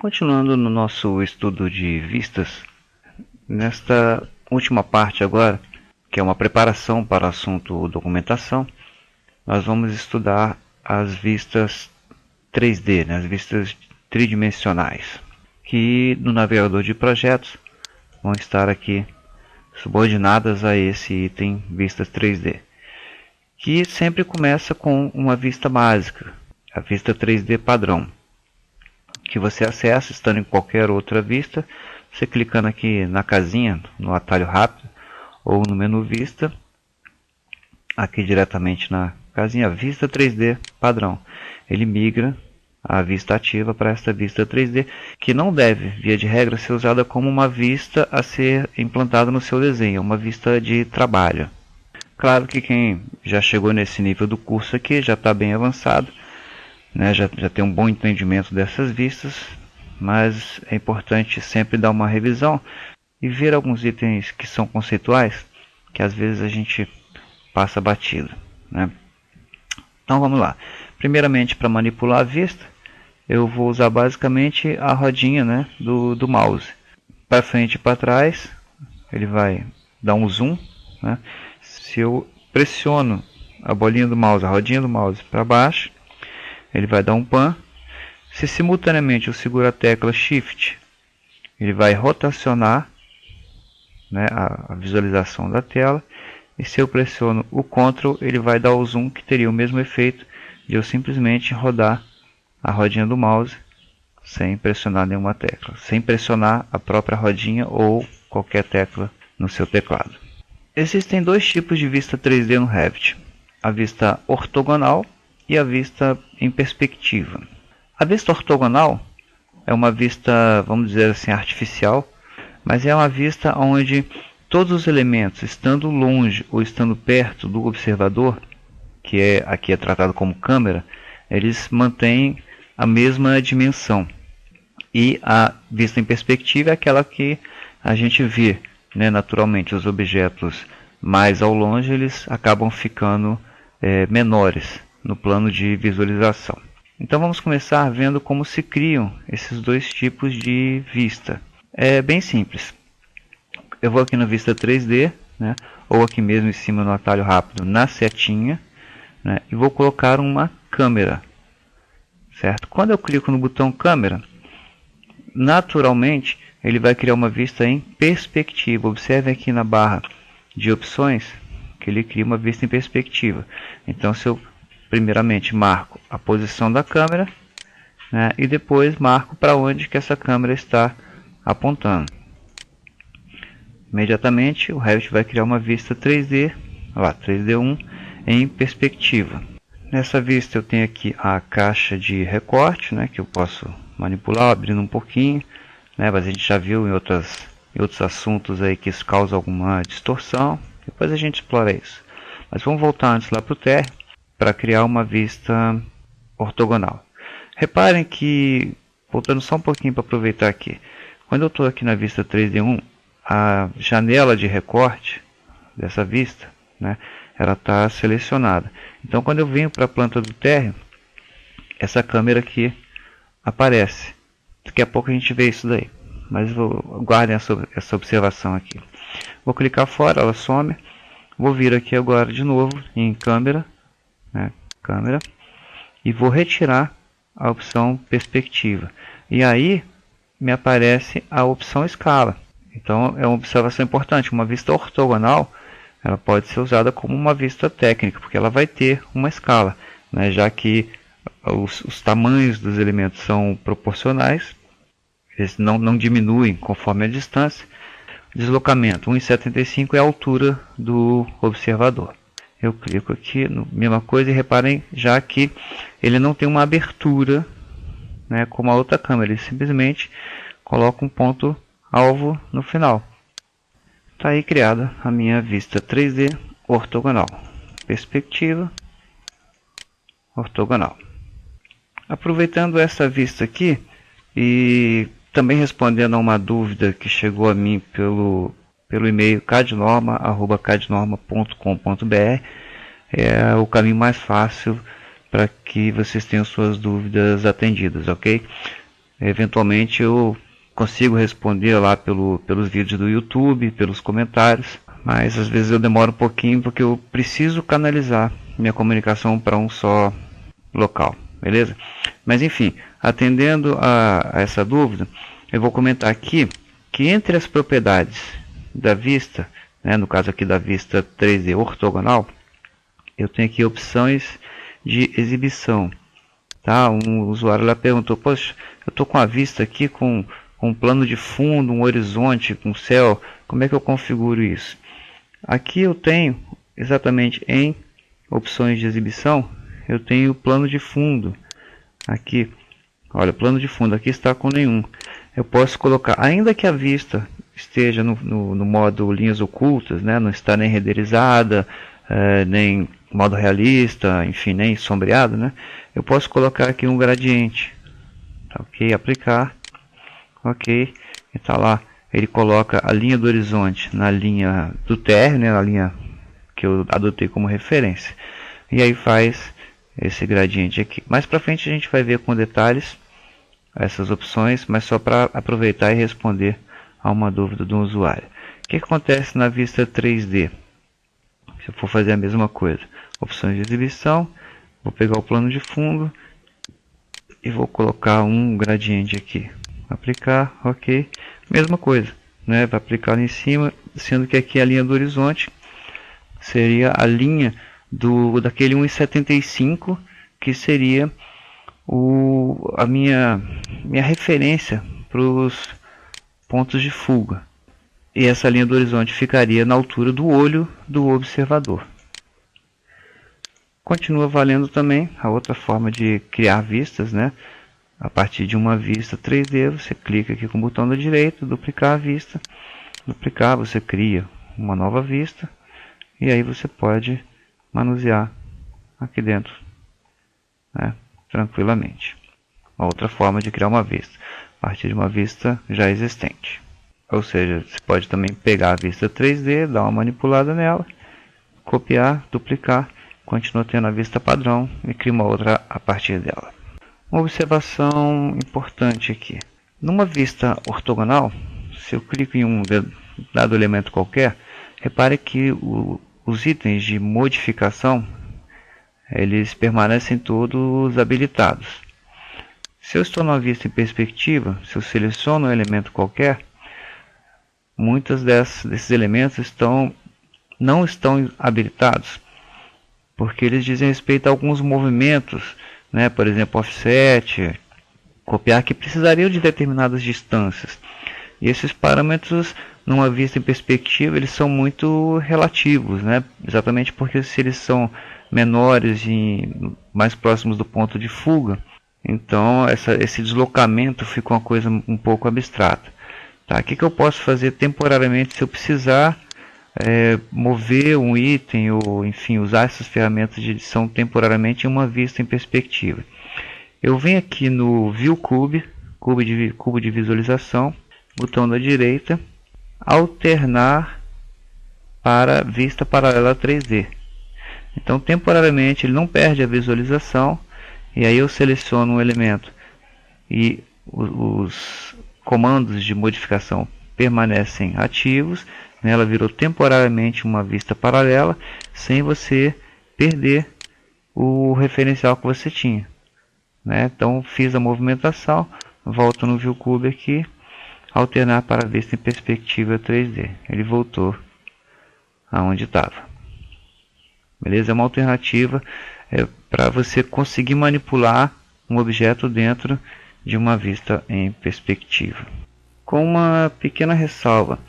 Continuando no nosso estudo de vistas, nesta última parte agora, que é uma preparação para o assunto documentação, nós vamos estudar as vistas 3D, as vistas tridimensionais, que no navegador de projetos vão estar aqui subordinadas a esse item vistas 3D, que sempre começa com uma vista básica, a vista 3D padrão, que você acessa estando em qualquer outra vista, você clicando aqui na casinha, no atalho rápido, ou no menu vista, aqui diretamente na casinha vista 3D padrão. Ele migra a vista ativa para esta vista 3D, que não deve, via de regra, ser usada como uma vista a ser implantada no seu desenho, uma vista de trabalho. Claro que quem já chegou nesse nível do curso aqui já está bem avançado, já tem um bom entendimento dessas vistas, mas é importante sempre dar uma revisão e ver alguns itens que são conceituais, que às vezes a gente passa batido. Então vamos lá. Primeiramente, para manipular a vista, eu vou usar basicamente a rodinha do mouse. Para frente e para trás, ele vai dar um zoom. Se eu pressiono a bolinha do mouse, a rodinha do mouse para baixo, ele vai dar um pan. Se simultaneamente eu seguro a tecla Shift, ele vai rotacionar a visualização da tela. E se eu pressiono o Ctrl, ele vai dar o zoom, que teria o mesmo efeito de eu simplesmente rodar a rodinha do mouse sem pressionar nenhuma tecla, sem pressionar a própria rodinha ou qualquer tecla no seu teclado. Existem dois tipos de vista 3D no Revit: a vista ortogonal e a vista em perspectiva. A vista ortogonal é uma vista, vamos dizer assim, artificial, mas é uma vista onde todos os elementos, estando longe ou estando perto do observador, que aqui é tratado como câmera, eles mantêm a mesma dimensão. E a vista em perspectiva é aquela que a gente vê, naturalmente, os objetos mais ao longe, eles acabam ficando menores no plano de visualização. Então vamos começar vendo como se criam esses dois tipos de vista. É bem simples. Eu vou aqui na vista 3D, ou aqui mesmo em cima no atalho rápido, na setinha, e vou colocar uma câmera. Certo? Quando eu clico no botão câmera, naturalmente ele vai criar uma vista em perspectiva. Observe aqui na barra de opções que ele cria uma vista em perspectiva. Então, se eu primeiramente marco a posição da câmera, e depois marco para onde que essa câmera está apontando, imediatamente o Revit vai criar uma vista 3D, 3D1 em perspectiva. Nessa vista eu tenho aqui a caixa de recorte, que eu posso manipular abrindo um pouquinho, mas a gente já viu em outros assuntos aí que isso causa alguma distorção. Depois a gente explora isso. Mas vamos voltar antes lá para o térreo para criar uma vista ortogonal. Reparem que, voltando só um pouquinho para aproveitar aqui, quando eu estou aqui na vista 3D1, a janela de recorte dessa vista, ela está selecionada. Então, quando eu venho para a planta do térreo, essa câmera aqui aparece. Daqui a pouco a gente vê isso daí, mas guardem essa observação aqui. Vou clicar fora, ela some. Vou vir aqui agora de novo em câmera, câmera, e vou retirar a opção perspectiva. E aí me aparece a opção escala. Então é uma observação importante. Uma vista ortogonal, ela pode ser usada como uma vista técnica, porque ela vai ter uma escala, já que os tamanhos dos elementos são proporcionais, eles não diminuem conforme a distância. Deslocamento 1,75 é a altura do observador. Eu clico aqui, mesma coisa, e reparem já que ele não tem uma abertura, como a outra câmera, ele simplesmente coloca um ponto alvo no final. Está aí criada a minha vista 3D ortogonal. Perspectiva ortogonal. Aproveitando essa vista aqui e também respondendo a uma dúvida que chegou a mim pelo e-mail cadnorma@cadnorma.com.br, é o caminho mais fácil para que vocês tenham suas dúvidas atendidas, ok? Eventualmente eu consigo responder lá pelos vídeos do YouTube, pelos comentários, mas às vezes eu demoro um pouquinho porque eu preciso canalizar minha comunicação para um só local, beleza? Mas enfim, atendendo a essa dúvida, eu vou comentar aqui que entre as propriedades da vista, né, no caso aqui da vista 3D ortogonal, eu tenho aqui opções de exibição. Tá? Um usuário lá perguntou: poxa, eu estou com a vista aqui com um plano de fundo, um horizonte, com céu, como é que eu configuro isso? Aqui eu tenho exatamente em opções de exibição, eu tenho o plano de fundo. Aqui, olha, plano de fundo, aqui está com nenhum. Eu posso colocar, ainda que a vista esteja no modo linhas ocultas, né, não está nem renderizada, nem modo realista, enfim, nem sombreado, né, eu posso colocar aqui um gradiente. Tá, ok, aplicar, ok, e está lá. Ele coloca a linha do horizonte na linha do térreo, né, na linha que eu adotei como referência. E aí faz esse gradiente aqui. Mais para frente a gente vai ver com detalhes essas opções, mas só para aproveitar e responder a uma dúvida do usuário. O que acontece na vista 3D? Se eu for fazer a mesma coisa, opções de exibição, vou pegar o plano de fundo e vou colocar um gradiente aqui. Aplicar, ok. Mesma coisa, né? Vai aplicar ali em cima, sendo que aqui a linha do horizonte seria a linha daquele 1,75, que seria a minha referência para os pontos de fuga. E essa linha do horizonte ficaria na altura do olho do observador. Continua valendo também a outra forma de criar vistas, né? A partir de uma vista 3D, você clica aqui com o botão da direita, duplicar a vista. Duplicar, você cria uma nova vista. E aí você pode manusear aqui dentro, né, tranquilamente. Uma outra forma de criar uma vista, a partir de uma vista já existente. Ou seja, você pode também pegar a vista 3D, dar uma manipulada nela, copiar, duplicar, continua tendo a vista padrão e cria uma outra a partir dela. Uma observação importante aqui. Numa vista ortogonal, se eu clico em um dado elemento qualquer, repare que os itens de modificação, eles permanecem todos habilitados. Se eu estou numa vista em perspectiva, se eu seleciono um elemento qualquer, muitos desses elementos não estão habilitados, porque eles dizem respeito a alguns movimentos, né? Por exemplo, offset, copiar, que precisariam de determinadas distâncias. E esses parâmetros, numa vista em perspectiva, eles são muito relativos, né? Exatamente porque se eles são menores e mais próximos do ponto de fuga, então esse deslocamento fica uma coisa um pouco abstrata. Tá? O que eu posso fazer temporariamente se eu precisar mover um item ou, enfim, usar essas ferramentas de edição temporariamente em uma vista em perspectiva? Eu venho aqui no View Cube, cubo de visualização, botão da direita, alternar para vista paralela 3D. Então, temporariamente, ele não perde a visualização, e aí eu seleciono um elemento e os comandos de modificação permanecem ativos, né? Ela virou temporariamente uma vista paralela, sem você perder o referencial que você tinha, né? Então, fiz a movimentação, volto no View Cube aqui, alternar para a vista em perspectiva 3D. Ele voltou aonde estava. Beleza? É uma alternativa para você conseguir manipular um objeto dentro de uma vista em perspectiva. Com uma pequena ressalva: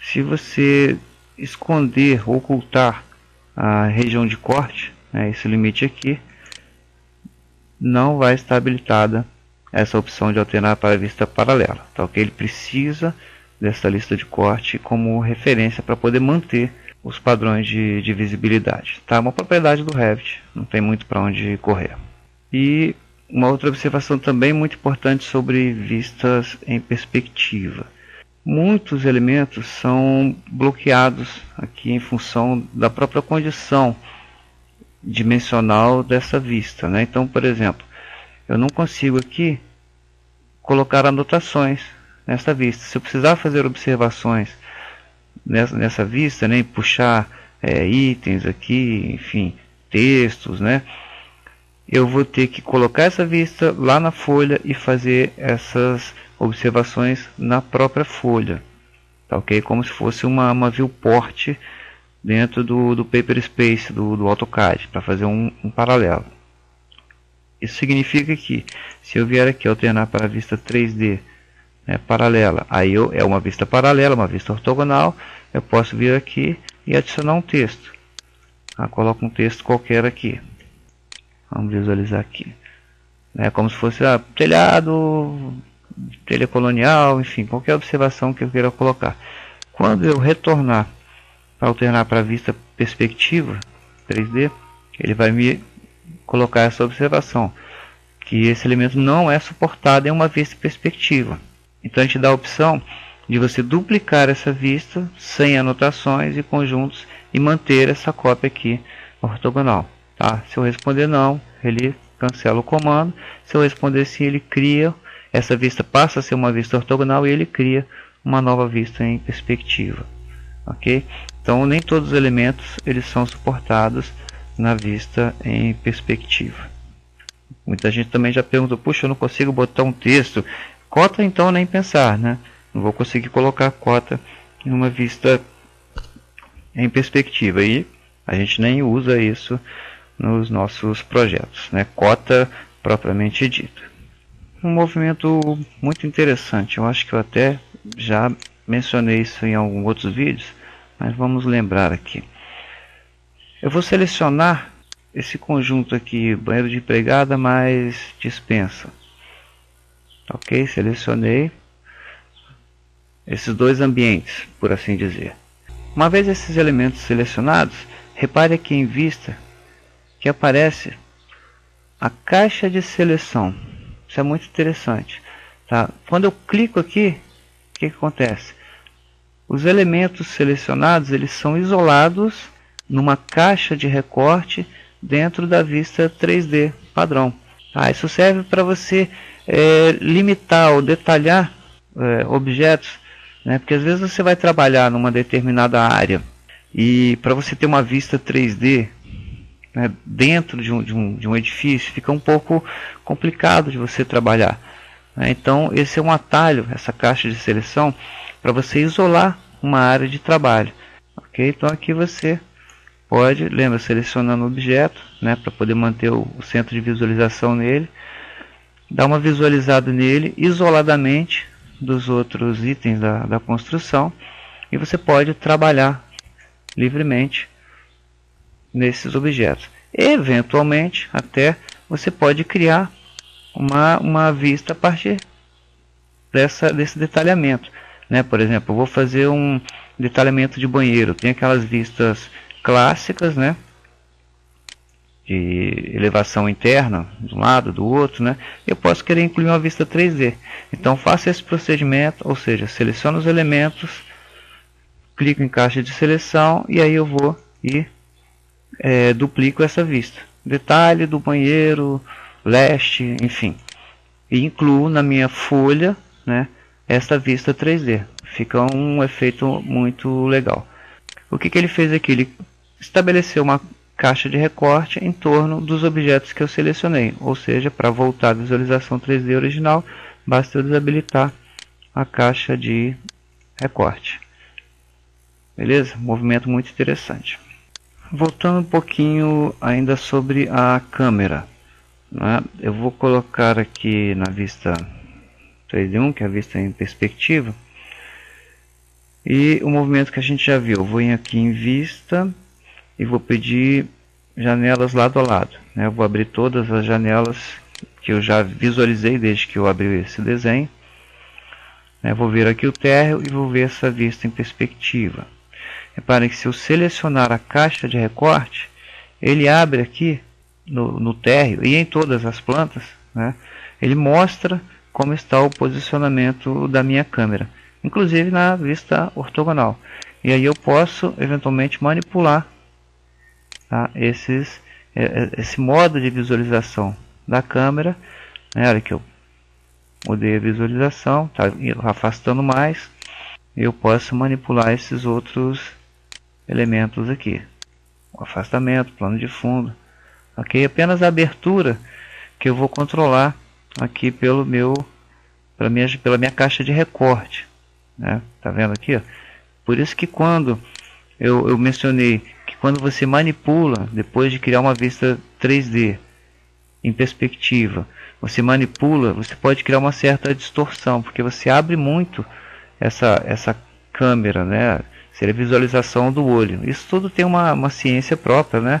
se você esconder, ocultar a região de corte, né, esse limite aqui, não vai estar habilitada essa opção de alternar para a vista paralela. Tá, ok? Ele precisa dessa lista de corte como referência para poder manter os padrões de visibilidade. Tá? Uma propriedade do Revit, não tem muito para onde correr. E uma outra observação também muito importante sobre vistas em perspectiva. Muitos elementos são bloqueados aqui em função da própria condição dimensional dessa vista, né? Então, por exemplo, eu não consigo aqui colocar anotações nessa vista. Se eu precisar fazer observações nessa vista, né, e puxar itens aqui, enfim, textos, né, eu vou ter que colocar essa vista lá na folha e fazer essas observações na própria folha, tá, ok? Como se fosse uma viewport dentro do Paper Space do AutoCAD, para fazer um paralelo. Isso significa que se eu vier aqui alternar para a vista 3D, né, paralela, aí é uma vista paralela, uma vista ortogonal, eu posso vir aqui e adicionar um texto. Coloco um texto qualquer aqui. Vamos visualizar aqui. É como se fosse telhado, telha colonial, enfim, qualquer observação que eu queira colocar. Quando eu retornar para alternar para a vista perspectiva 3D, ele vai me colocar essa observação, que esse elemento não é suportado em uma vista perspectiva. Então a gente dá a opção de você duplicar essa vista sem anotações e conjuntos e manter essa cópia aqui ortogonal. Tá? Se eu responder não, ele cancela o comando. Se eu responder sim, ele cria, essa vista passa a ser uma vista ortogonal e ele cria uma nova vista em perspectiva. Ok? Então nem todos os elementos eles são suportados na vista em perspectiva. Muita gente também já perguntou, puxa, eu não consigo botar um texto. Cota então nem pensar, né? Não vou conseguir colocar cota em uma vista em perspectiva. E a gente nem usa isso nos nossos projetos, né? Cota propriamente dita. Um movimento muito interessante. Eu acho que eu até já mencionei isso em alguns outros vídeos, mas vamos lembrar aqui. Eu vou selecionar esse conjunto aqui, banheiro de empregada mais dispensa. Ok, selecionei esses dois ambientes, por assim dizer. Uma vez esses elementos selecionados, repare aqui em vista que aparece a caixa de seleção. Isso é muito interessante. Tá? Quando eu clico aqui, o que acontece? Os elementos selecionados eles são isolados numa caixa de recorte dentro da vista 3D padrão. Tá? Isso serve para você limitar ou detalhar objetos, né? Porque às vezes você vai trabalhar numa determinada área e para você ter uma vista 3D, né, dentro de um edifício fica um pouco complicado de você trabalhar, né? Então esse é um atalho, essa caixa de seleção, para você isolar uma área de trabalho. Ok? Então aqui você pode, lembra, selecionando o objeto, né, para poder manter o centro de visualização nele, dar uma visualizada nele isoladamente dos outros itens da construção, e você pode trabalhar livremente nesses objetos. Eventualmente, até você pode criar uma vista a partir desse detalhamento, né? Por exemplo, eu vou fazer um detalhamento de banheiro. Tem aquelas vistas clássicas, né, de elevação interna de um lado, do outro, né? Eu posso querer incluir uma vista 3D. Então faço esse procedimento, ou seja, seleciono os elementos, clico em caixa de seleção e aí eu vou e duplico essa vista. Detalhe do banheiro, leste, enfim. E incluo na minha folha, né, esta vista 3D. Fica um efeito muito legal. O que ele fez aqui? Ele estabeleceu uma caixa de recorte em torno dos objetos que eu selecionei. Ou seja, para voltar à visualização 3D original, basta eu desabilitar a caixa de recorte. Beleza? Movimento muito interessante. Voltando um pouquinho ainda sobre a câmera, né? Eu vou colocar aqui na vista 3D1, que é a vista em perspectiva, e o movimento que a gente já viu. Eu vou aqui em vista e vou pedir janelas lado a lado, né? Eu vou abrir todas as janelas que eu já visualizei desde que eu abri esse desenho, né? Vou ver aqui o térreo e vou ver essa vista em perspectiva. Reparem que se eu selecionar a caixa de recorte, ele abre aqui no térreo e em todas as plantas, né? Ele mostra como está o posicionamento da minha câmera, inclusive na vista ortogonal. E aí eu posso eventualmente manipular, tá, esse modo de visualização da câmera, né? Olha que eu mudei a visualização, está afastando mais, eu posso manipular esses outros elementos aqui. O afastamento, plano de fundo, ok? Apenas a abertura que eu vou controlar aqui pela minha caixa de recorte, né? Tá vendo aqui, ó? Por isso que quando eu mencionei que quando você manipula, depois de criar uma vista 3D em perspectiva, você manipula, você pode criar uma certa distorção, porque você abre muito essa câmera, né? Seria a visualização do olho. Isso tudo tem uma ciência própria, né?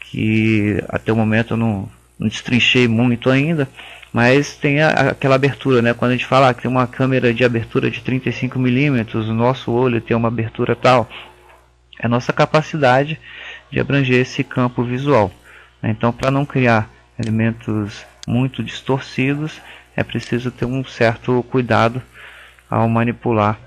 Que até o momento eu não destrinchei muito ainda, mas tem aquela abertura, né? Quando a gente fala que tem uma câmera de abertura de 35 milímetros, o nosso olho tem uma abertura tal, é a nossa capacidade de abranger esse campo visual. Então, para não criar elementos muito distorcidos, é preciso ter um certo cuidado ao manipular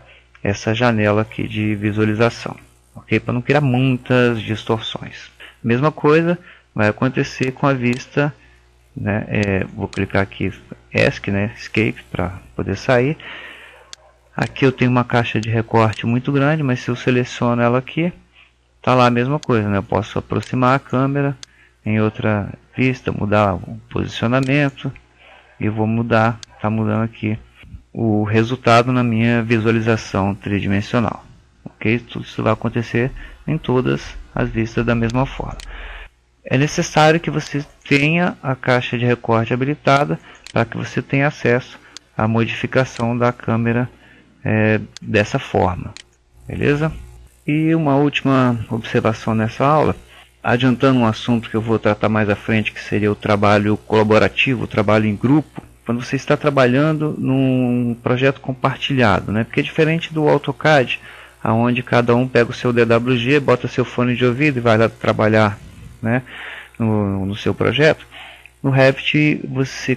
essa janela aqui de visualização, ok? Para não criar muitas distorções. Mesma coisa vai acontecer com a vista, né? Vou clicar aqui ESC, né? Escape, para poder sair. Aqui eu tenho uma caixa de recorte muito grande, mas se eu seleciono ela aqui, tá lá a mesma coisa, né? Eu posso aproximar a câmera em outra vista, mudar o posicionamento e vou mudar, tá mudando aqui o resultado na minha visualização tridimensional, ok? Tudo isso vai acontecer em todas as vistas da mesma forma. É necessário que você tenha a caixa de recorte habilitada para que você tenha acesso à modificação da câmera dessa forma, beleza? E uma última observação nessa aula, adiantando um assunto que eu vou tratar mais à frente, que seria o trabalho colaborativo, o trabalho em grupo, quando você está trabalhando num projeto compartilhado, né? Porque é diferente do AutoCAD, onde cada um pega o seu DWG, bota seu fone de ouvido e vai lá trabalhar, né, no seu projeto. No Revit,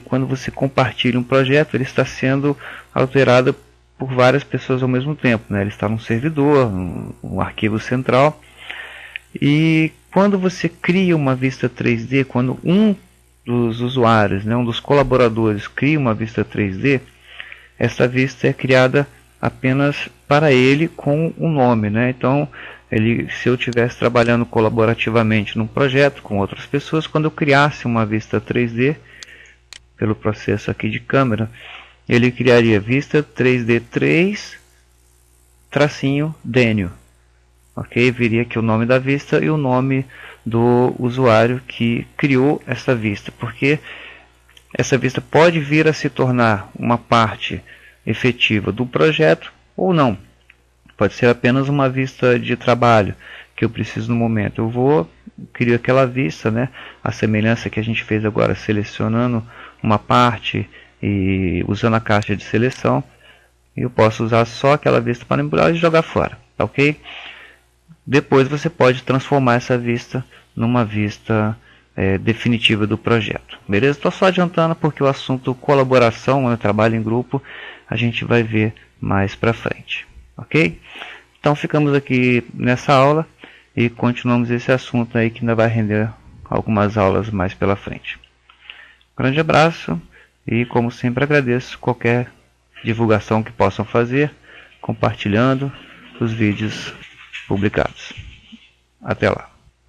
quando você compartilha um projeto, ele está sendo alterado por várias pessoas ao mesmo tempo, né? Ele está num servidor, um arquivo central. E quando você cria uma vista 3D, quando um dos usuários, né, um dos colaboradores cria uma vista 3D, essa vista é criada apenas para ele com um nome, né? Então, se eu estivesse trabalhando colaborativamente num projeto com outras pessoas, quando eu criasse uma vista 3D, pelo processo aqui de câmera, ele criaria vista 3D 3 tracinho Daniel, ok? Viria aqui o nome da vista e o nome do usuário que criou essa vista, porque essa vista pode vir a se tornar uma parte efetiva do projeto ou não. Pode ser apenas uma vista de trabalho que eu preciso no momento. Crio aquela vista, né? A semelhança que a gente fez agora, selecionando uma parte e usando a caixa de seleção, eu posso usar só aquela vista para manipular e jogar fora, ok? Depois você pode transformar essa vista numa vista definitiva do projeto, beleza? Estou só adiantando porque o assunto colaboração, né, trabalho em grupo, a gente vai ver mais para frente, ok? Então ficamos aqui nessa aula e continuamos esse assunto aí que ainda vai render algumas aulas mais pela frente. Grande abraço e, como sempre, agradeço qualquer divulgação que possam fazer, compartilhando os vídeos publicados. Até lá.